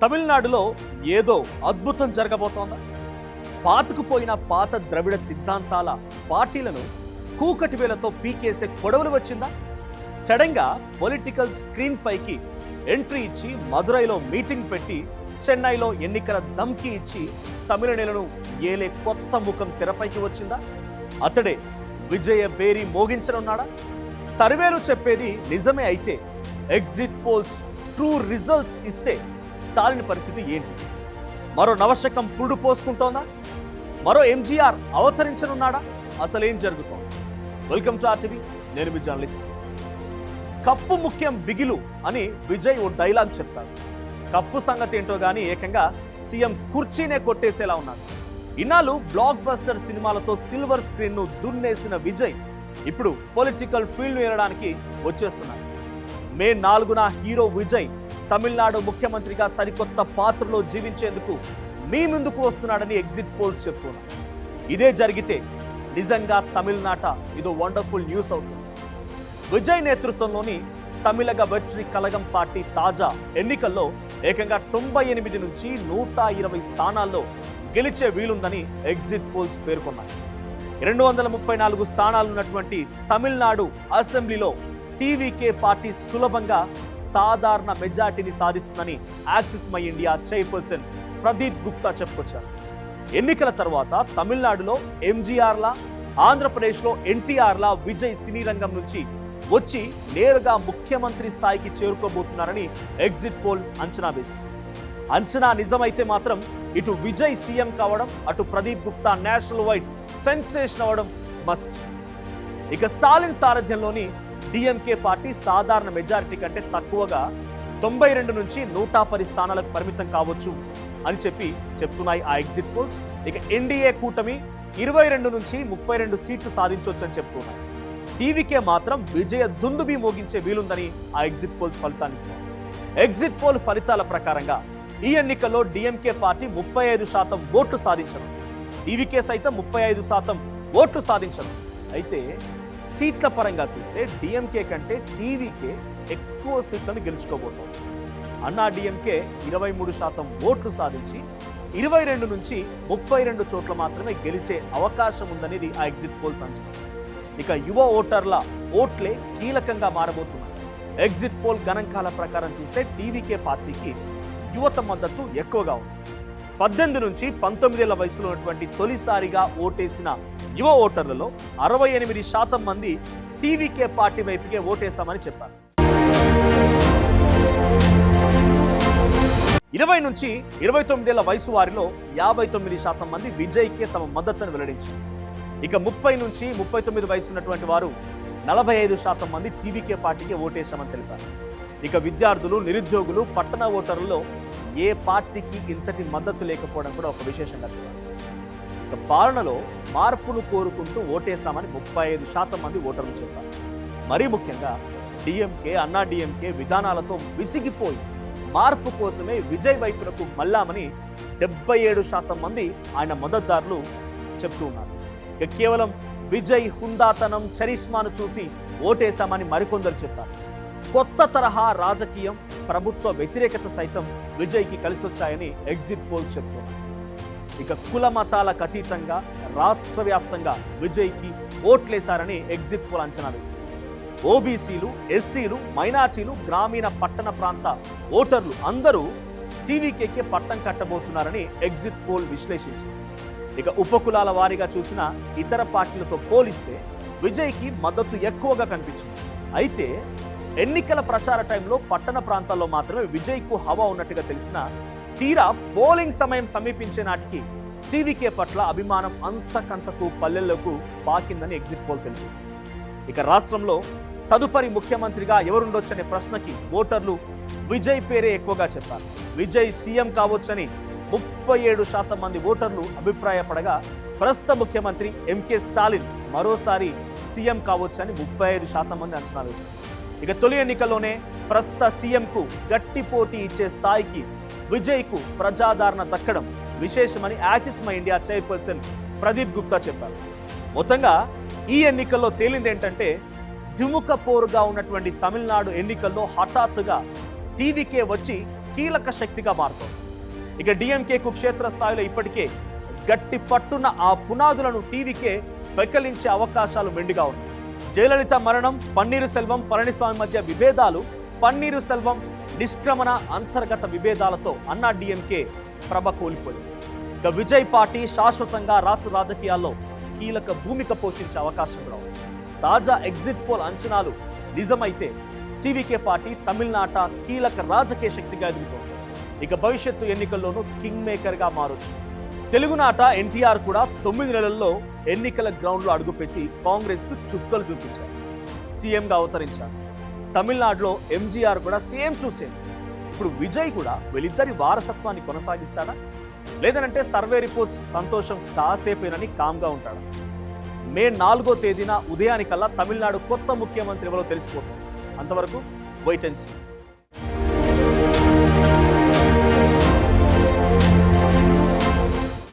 తమిళనాడులో ఏదో అద్భుతం జరగబోతోందా? పాతుకుపోయిన పాత ద్రవిడ సిద్ధాంతాల పార్టీలను కూకటి వేలతో పీకేసే కొడవలు వచ్చిందా? సడన్గా పొలిటికల్ స్క్రీన్ పైకి ఎంట్రీ ఇచ్చి మదురైలో మీటింగ్ పెట్టి చెన్నైలో ఎన్నికల ధమ్కి ఇచ్చి తమిళనేలను ఏలే కొత్త ముఖం తెరపైకి వచ్చిందా? అతడే విజయ బేరీ మోగించనున్నాడా? సర్వేలు చెప్పేది నిజమే అయితే ఎగ్జిట్ పోల్స్ ట్రూ రిజల్ట్స్ ఇస్తే స్టాలిన్ పరిస్థితి ఏంటి? మరో నవశకం పురుడు పోసుకుంటోందా? మరో ఎంజీఆర్ అవతరించనున్నాడా? అసలేం జరుగుతోంది? వెల్కమ్ టు ఆర్టీవీ, నేను మీ జర్నలిస్ట్. కప్పు ముఖ్యం బిగిలు అని విజయ్ ఓ డైలాగ్ చెప్పారు. కప్పు సంగతి ఏంటో గానీ ఏకంగా సీఎం కుర్చీనే కొట్టేసేలా ఉన్నారు. ఇన్నాళ్ళు బ్లాక్ బస్టర్ సినిమాలతో సిల్వర్ స్క్రీన్ ను దున్నేసిన విజయ్ ఇప్పుడు పొలిటికల్ ఫీల్డ్ ఏరడానికి వచ్చేస్తున్నారు. మే 4న హీరో విజయ్ తమిళనాడు ముఖ్యమంత్రిగా సరికొత్త పాత్రలో జీవించేందుకు మీ ముందుకు వస్తున్నాడని ఎగ్జిట్ పోల్స్ చెప్తున్నారు. ఇదే జరిగితే నిజంగా తమిళనాట ఇదో వండర్ఫుల్ న్యూస్ అవుతుంది. విజయ్ నేతృత్వంలోని తమిళగ వెట్రి కలగం పార్టీ తాజా ఎన్నికల్లో ఏకంగా 98 నుంచి 120 స్థానాల్లో గెలిచే వీలుందని ఎగ్జిట్ పోల్స్ పేర్కొన్నాయి. 234 స్థానాలున్నటువంటి తమిళనాడు అసెంబ్లీలో టీవీకే పార్టీ సులభంగా సాధారణ మెజార్టీని సాధిస్తుందని axis My India chairperson Pradeep Gupta చెప్పుకొచ్చారు. ఎన్నికల తర్వాత తమిళనాడులో ఎంజీఆర్లా, ఆంధ్రప్రదేశ్లో ఎన్టీఆర్లా విజయ్ సినీ రంగం నుంచి వచ్చి నేరుగా ముఖ్యమంత్రి స్థాయికి చేరుకోబోతున్నారని ఎగ్జిట్ పోల్ అంచనా వేసింది. అంచనా నిజమైతే మాత్రం ఇటు విజయ్ సీఎం కావడం, అటు Pradeep Gupta national wide sensation అవ్వడం మస్ట్. ఇక స్టాలిన్ సారథ్యంలోని డిఎంకే పార్టీ సాధారణ మెజారిటీ కంటే తక్కువగా 92 నుంచి 110 స్థానాలకు పరిమితం కావచ్చు అని చెప్తున్నాయి ఆ ఎగ్జిట్ పోల్స్. ఇక ఎన్డీఏ కూటమి 22 నుంచి 32 సీట్లు సాధించవచ్చు అని చెప్తున్నాయి. టీవీకే మాత్రం విజయ దుందుబి మోగించే వీలుందని ఆ ఎగ్జిట్ పోల్స్ ఫలితాన్ని ఇస్తున్నాయి. ఎగ్జిట్ పోల్ ఫలితాల ప్రకారంగా ఈ ఎన్నికల్లో డిఎంకే పార్టీ 35% ఓట్లు సాధించడం, టీవీకే సైతం 35% ఓట్లు సాధించడం. అయితే సీట్ల పరంగా చూస్తే డిఎంకే కంటే టీవీకే ఎక్కువ సీట్లను గెలుచుకోబోతోంది. అన్నా డిఎంకే 23% ఓట్లు సాధించి 22 నుంచి 32 చోట్ల మాత్రమే గెలిచే అవకాశం ఉందనేది ఆ ఎగ్జిట్ పోల్స్ అంచనా. ఇక యువ ఓటర్ల ఓట్లే కీలకంగా మారబోతున్నాయి. ఎగ్జిట్ పోల్ గణాంకాల ప్రకారం చూస్తే టీవీకే పార్టీకి యువత మద్దతు ఎక్కువగా ఉంది. 18 నుంచి 19 ఏళ్ల వయసులో ఉన్నటువంటి తొలిసారిగా ఓటేసిన యువ ఓటర్లలో 68% మంది టీవీకే పార్టీ వైపుకే ఓటేశామని చెప్పారు. 20 నుంచి 29 ఏళ్ల వయసు వారిలో 59% మంది విజయ్కే తమ మద్దతును వెల్లడించారు. ఇక 30 నుంచి 39 వయసు ఉన్నటువంటి వారు 45% మంది టీవీకే పార్టీకి ఓటేశామని తెలిపారు. ఇక విద్యార్థులు, నిరుద్యోగులు, పట్టణ ఓటర్లలో ఏ పార్టీకి ఇంతటి మద్దతు లేకపోవడం కూడా ఒక విశేషంగా తెలిపారు. ఇక పాలనలో మార్పును కోరుకుంటూ ఓటేశామని 35% మంది ఓటర్లు చెప్పారు. మరీ ముఖ్యంగా డిఎంకే, అన్నా డిఎంకే విధానాలతో విసిగిపోయి మార్పు కోసమే విజయ్ వైపునకు మళ్ళామని 77% మంది ఆయన మద్దతుదారులు చెప్తూ ఉన్నారు. ఇక కేవలం విజయ్ హుందాతనం, చరిష్మాను చూసి ఓటేశామని మరికొందరు చెప్పారు. కొత్త తరహా రాజకీయం, ప్రభుత్వ వ్యతిరేకత సైతం విజయ్కి కలిసొచ్చాయని ఎగ్జిట్ పోల్స్ చెప్తున్నారు. ఇక కుల మతాలకు అతీతంగా రాష్ట్ర వ్యాప్తంగా విజయ్కి ఓట్లేశారని ఎగ్జిట్ పోల్ అంచనా వేసింది. ఓబీసీలు, ఎస్సీలు, మైనార్టీలు, గ్రామీణ పట్టణ ప్రాంత ఓటర్లు అందరూ టీవీకేకే పట్టం కట్టబోతున్నారని ఎగ్జిట్ పోల్ విశ్లేషించింది. ఇక ఉపకులాల వారీగా చూసిన ఇతర పార్టీలతో పోలిస్తే విజయ్కి మద్దతు ఎక్కువగా కనిపించింది. అయితే ఎన్నికల ప్రచార టైంలో పట్టణ ప్రాంతాల్లో మాత్రమే విజయ్కు హవా ఉన్నట్టుగా తెలిసిన తీరా పోలింగ్ సమయం సమీపించే నాటికి టీవీకే పట్ల అభిమానం అంతకంతకు పల్లెల్లోకి పాకిందని ఎగ్జిట్ పోల్ తెలిపింది. ఇక రాష్ట్రంలో తదుపరి ముఖ్యమంత్రిగా ఎవరుండొచ్చనే ప్రశ్నకి ఓటర్లు విజయ్ పేరే ఎక్కువగా చెప్పారు. విజయ్ సీఎం కావచ్చని 37% మంది ఓటర్లు అభిప్రాయపడగా ప్రస్తుత ముఖ్యమంత్రి ఎంకే స్టాలిన్ మరోసారి సీఎం కావచ్చని 35% మంది అంచనా వేశారు. ఇక తొలి ఎన్నికల్లోనే ప్రస్తుత సీఎంకు గట్టి పోటీ ఇచ్చే స్థాయికి విజయ్కు ప్రజాదరణ దక్కడం విశేషమని Axis My India chairperson Pradeep Gupta చెప్పారు. మొత్తంగా ఈ ఎన్నికల్లో తేలింది ఏంటంటే ద్విముఖ పోరుగా ఉన్నటువంటి తమిళనాడు ఎన్నికల్లో హఠాత్తుగా టీవీకే వచ్చి కీలక శక్తిగా మారుతోంది. ఇక డిఎంకేకు క్షేత్రస్థాయిలో ఇప్పటికే గట్టి పట్టున్న ఆ పునాదులను టీవీకే పెకలించే అవకాశాలు మెండుగా ఉన్నాయి. జయలలిత మరణం, పన్నీరు సెల్వం, పళనిస్వామి మధ్య విభేదాలు, పన్నీరు సెల్వం నిష్క్రమణ అంతర్గత విభేదాలతో అన్నా డిఎంకే ప్రభ కోల్పోయింది. ఇక విజయ్ పార్టీ శాశ్వతంగా రాష్ట్ర రాజకీయాల్లో కీలక భూమిక పోషించే అవకాశం కూడా ఉంది. తాజా ఎగ్జిట్ పోల్ అంచనాలు నిజమైతే టీవీకే పార్టీ తమిళనాట కీలక రాజకీయ శక్తిగా ఎదుగుతోంది. ఇక భవిష్యత్తు ఎన్నికల్లోనూ కింగ్ మేకర్ గా మారొచ్చు. తెలుగునాట ఎన్టీఆర్ కూడా 9 నెలల్లో ఎన్నికల గ్రౌండ్లో అడుగుపెట్టి కాంగ్రెస్ కు చుక్కలు చూపించారు, సీఎంగా అవతరించారు. తమిళనాడులో ఎంజీఆర్ కూడా సేమ్ టు సేమ్. ఇప్పుడు విజయ్ కూడా వీళ్ళిద్దరి వారసత్వాన్ని కొనసాగిస్తాడా, లేదనంటే సర్వే రిపోర్ట్స్ సంతోషం కాసేపేనని కామ్గా ఉంటాడా? మే 4వ తేదీన ఉదయానికల్లా తమిళనాడు కొత్త ముఖ్యమంత్రి ఎవరో తెలిసిపోతుంది. అంతవరకు వెయిట్ అండ్ సీ.